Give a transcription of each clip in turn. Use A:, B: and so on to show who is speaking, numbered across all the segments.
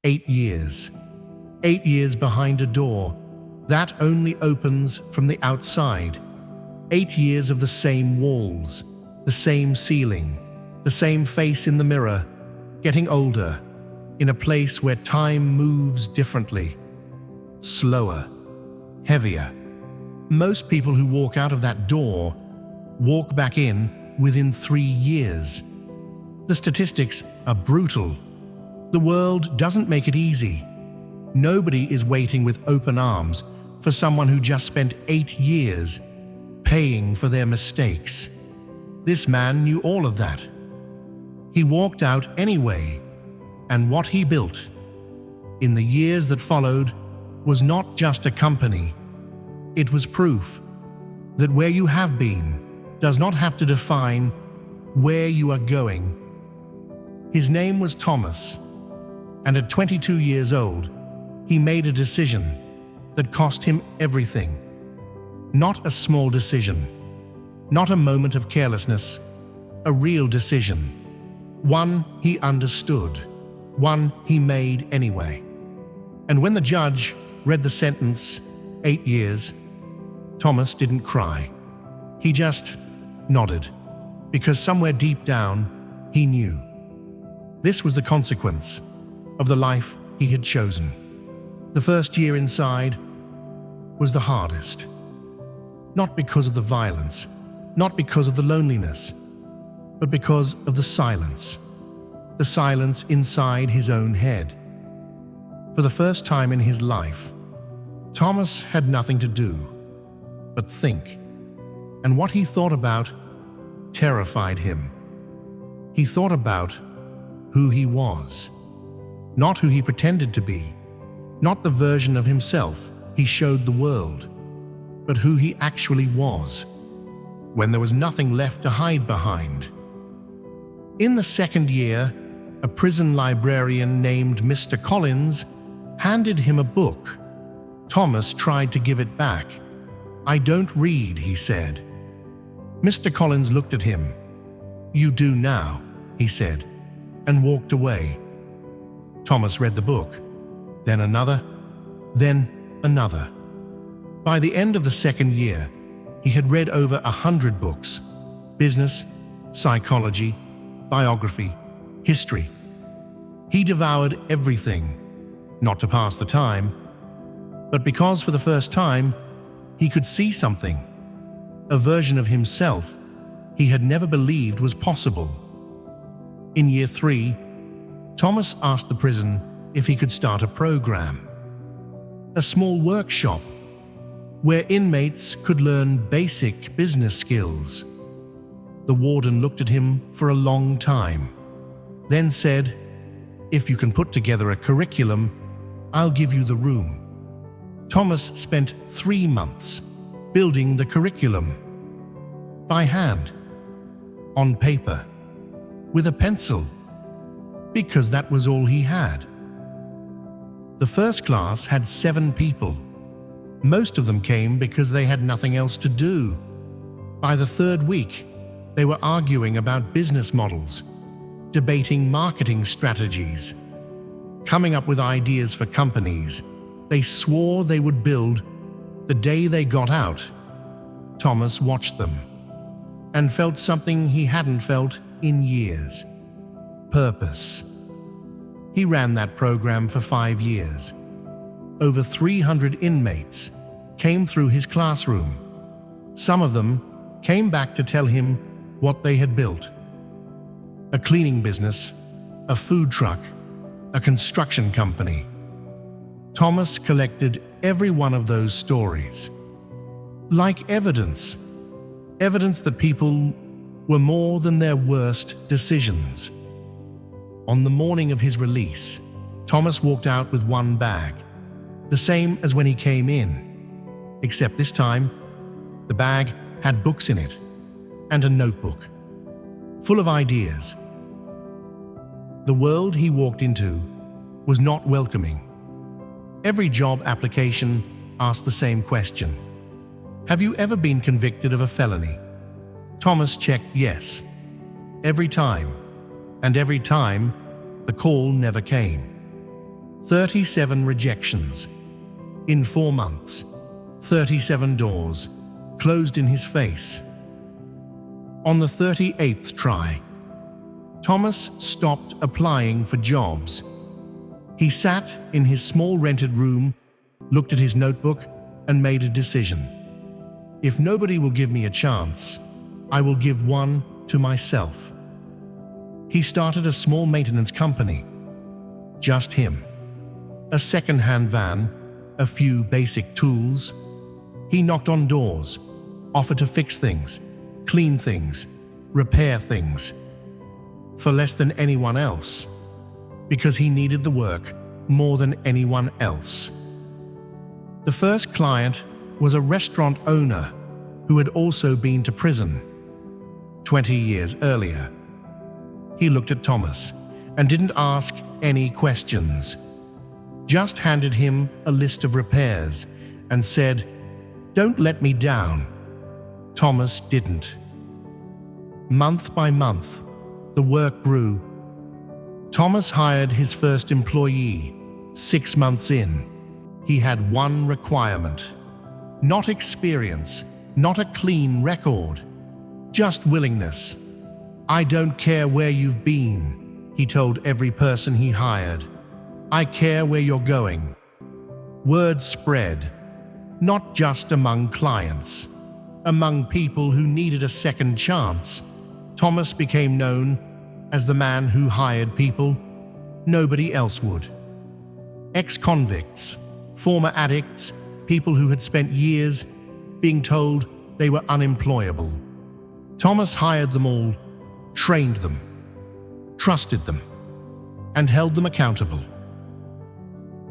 A: 8 years. 8 years behind a door that only opens from the outside. 8 years of the same walls, the same ceiling, the same face in the mirror, getting older, in a place where time moves differently, slower, heavier. Most people who walk out of that door walk back in within 3 years. The statistics are brutal. The world doesn't make it easy. Nobody is waiting with open arms for someone who just spent 8 years paying for their mistakes. This man knew all of that. He walked out anyway, and what he built in the years that followed was not just a company. It was proof that where you have been does not have to define where you are going. His name was Thomas, and at 22 years old, he made a decision that cost him everything. Not a small decision, not a moment of carelessness, a real decision. One he understood, one he made anyway. And when the judge read the sentence, 8 years, Thomas didn't cry. He just nodded, because somewhere deep down, he knew. This was the consequence of the life he had chosen. The first year inside was the hardest. Not because of the violence, not because of the loneliness, but because of the silence inside his own head. For the first time in his life, Thomas had nothing to do but think, and what he thought about terrified him. He thought about who he was, not who he pretended to be, not the version of himself he showed the world, but who he actually was, when there was nothing left to hide behind. In the second year, a prison librarian named Mr. Collins handed him a book. Thomas tried to give it back. "I don't read," he said. Mr. Collins looked at him. "You do now," he said, and walked away. Thomas read the book, then another, then another. By the end of the second year, he had read over 100 books: business, psychology, biography, history. He devoured everything, not to pass the time, but because for the first time, he could see something, a version of himself he had never believed was possible. In year 3, Thomas asked the prison if he could start a program, a small workshop where inmates could learn basic business skills. The warden looked at him for a long time, then said, "If you can put together a curriculum, I'll give you the room." Thomas spent 3 months building the curriculum, by hand, on paper, with a pencil, because that was all he had. The first class had 7 people. Most of them came because they had nothing else to do. By the 3rd week, they were arguing about business models, debating marketing strategies, coming up with ideas for companies they swore they would build the day they got out. Thomas watched them and felt something he hadn't felt in years: purpose. He ran that program for 5 years. Over 300 inmates came through his classroom. Some of them came back to tell him what they had built: a cleaning business, a food truck, a construction company. Thomas collected every one of those stories, like evidence that people were more than their worst decisions. On the morning of his release, Thomas walked out with 1 bag, the same as when he came in, except this time, the bag had books in it and a notebook full of ideas. The world he walked into was not welcoming. Every job application asked the same question: "Have you ever been convicted of a felony?" Thomas checked yes, every time, and every time the call never came. 37 rejections. In 4 months, 37 doors closed in his face. On the 38th try, Thomas stopped applying for jobs. He sat in his small rented room, looked at his notebook, and made a decision. If nobody will give me a chance, I will give one to myself. He started a small maintenance company. Just him. A second-hand van, a few basic tools. He knocked on doors, offered to fix things, clean things, repair things, for less than anyone else, because he needed the work more than anyone else. The first client was a restaurant owner who had also been to prison 20 years earlier. He looked at Thomas and didn't ask any questions, just handed him a list of repairs and said, "Don't let me down." Thomas didn't. Month by month, the work grew. Thomas hired his first employee. 6 months in, he had one requirement. Not experience, not a clean record, just willingness. "I don't care where you've been," he told every person he hired. "I care where you're going." Word spread, not just among clients, among people who needed a second chance. Thomas became known as the man who hired people nobody else would. Ex-convicts, former addicts, people who had spent years being told they were unemployable. Thomas hired them all, trained them, trusted them, and held them accountable.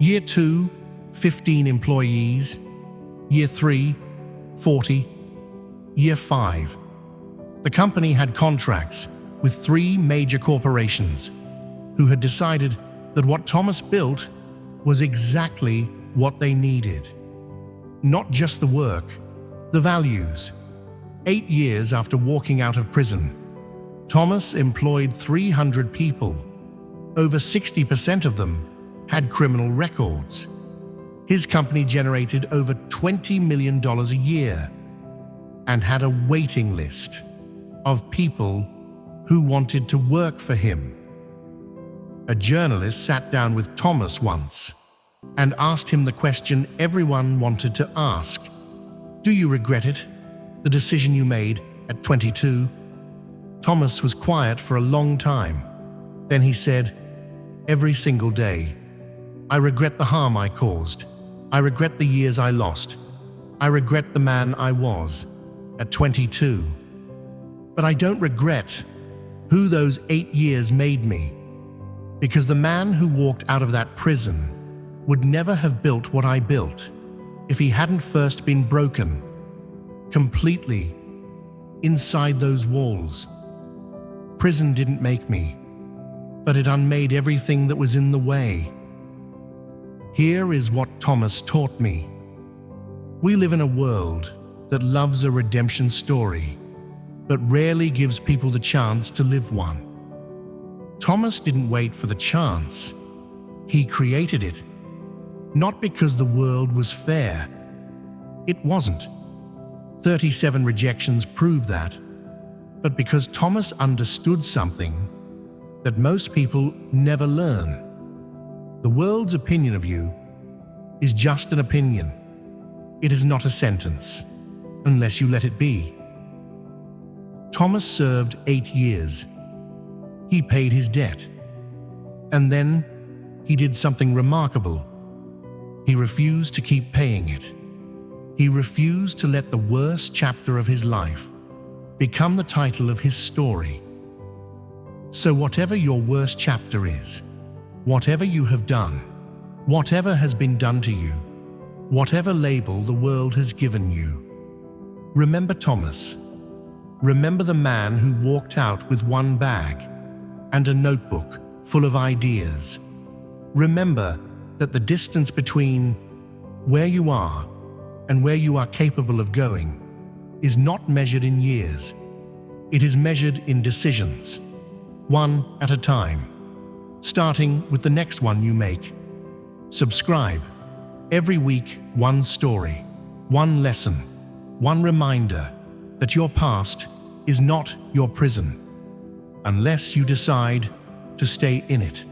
A: Year 2, 15 employees. Year 3, 40. Year 5. The company had contracts with 3 major corporations who had decided that what Thomas built was exactly what they needed. Not just the work, the values. 8 years after walking out of prison, Thomas employed 300 people. Over 60% of them had criminal records. His company generated over $20 million a year and had a waiting list of people who wanted to work for him. A journalist sat down with Thomas once and asked him the question everyone wanted to ask. "Do you regret it, the decision you made at 22? Thomas was quiet for a long time. Then he said, "Every single day. I regret the harm I caused. I regret the years I lost. I regret the man I was at 22. But I don't regret who those 8 years made me, because the man who walked out of that prison would never have built what I built if he hadn't first been broken completely inside those walls. Prison didn't make me, but it unmade everything that was in the way." Here is what Thomas taught me. We live in a world that loves a redemption story, but rarely gives people the chance to live one. Thomas didn't wait for the chance. He created it. Not because the world was fair. It wasn't. 37 rejections prove that. But because Thomas understood something that most people never learn. The world's opinion of you is just an opinion. It is not a sentence, unless you let it be. Thomas served 8 years. He paid his debt. And then he did something remarkable. He refused to keep paying it. He refused to let the worst chapter of his life become the title of his story. So whatever your worst chapter is, whatever you have done, whatever has been done to you, whatever label the world has given you, remember Thomas. Remember the man who walked out with one bag and a notebook full of ideas. Remember that the distance between where you are and where you are capable of going is not measured in years. It is measured in decisions, one at a time, starting with the next one you make. Subscribe. Every week, one story, one lesson, one reminder that your past is not your prison, unless you decide to stay in it.